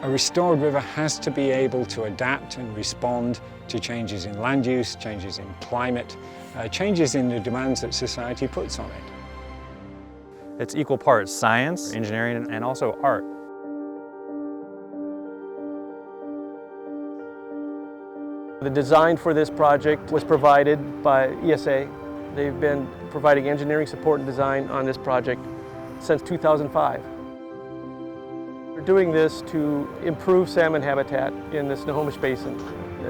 A restored river has to be able to adapt and respond to changes in land use, changes in climate, changes in the demands that society puts on it. It's equal parts science, engineering, and also art. The design for this project was provided by ESA. They've been providing engineering support and design on this project since 2005. We're doing this to improve salmon habitat in the Snohomish Basin.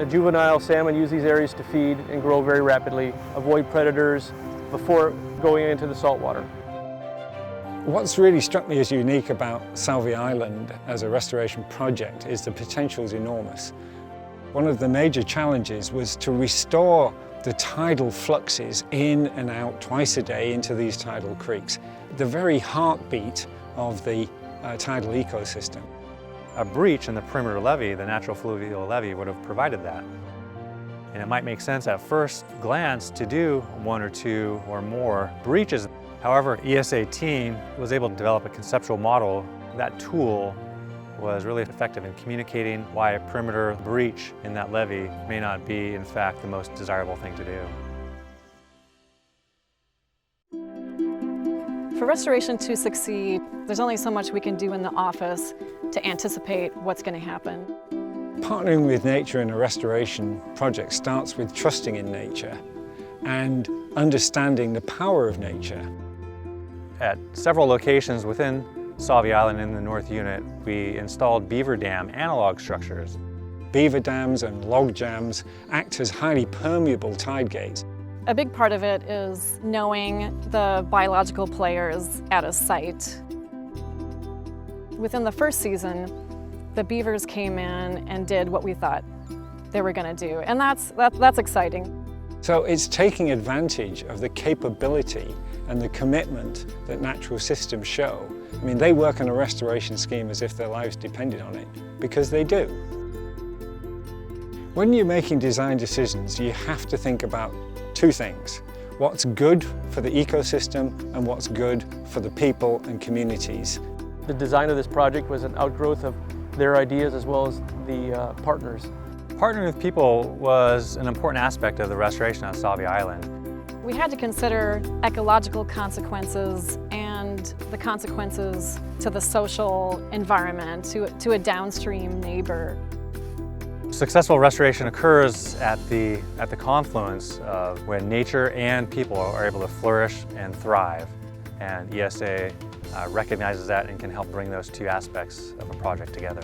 Juvenile salmon use these areas to feed and grow very rapidly, avoid predators before going into the saltwater. What's really struck me as unique about Sauvie Island as a restoration project is the potential is enormous. One of the major challenges was to restore the tidal fluxes in and out twice a day into these tidal creeks, the very heartbeat of the tidal ecosystem. A breach in the perimeter levee, the natural fluvial levee, would have provided that. And it might make sense at first glance to do one or two or more breaches. However, ESA team was able to develop a conceptual model. That tool was really effective in communicating why a perimeter breach in that levee may not be, in fact, the most desirable thing to do. For restoration to succeed, there's only so much we can do in the office to anticipate what's going to happen. Partnering with nature in a restoration project starts with trusting in nature and understanding the power of nature. At several locations within Sauvie Island in the North Unit, we installed beaver dam analog structures. Beaver dams and log jams act as highly permeable tide gates. A big part of it is knowing the biological players at a site. Within the first season, the beavers came in and did what we thought they were going to do, and that's exciting. So it's taking advantage of the capability and the commitment that natural systems show. I mean, they work on a restoration scheme as if their lives depended on it, because they do. When you're making design decisions, you have to think about two things: what's good for the ecosystem and what's good for the people and communities. The design of this project was an outgrowth of their ideas as well as the partners. Partnering with people was an important aspect of the restoration of Sauvie Island. We had to consider ecological consequences and the consequences to the social environment, to a downstream neighbor. Successful restoration occurs at the confluence of when nature and people are able to flourish and thrive. And ESA recognizes that and can help bring those two aspects of a project together.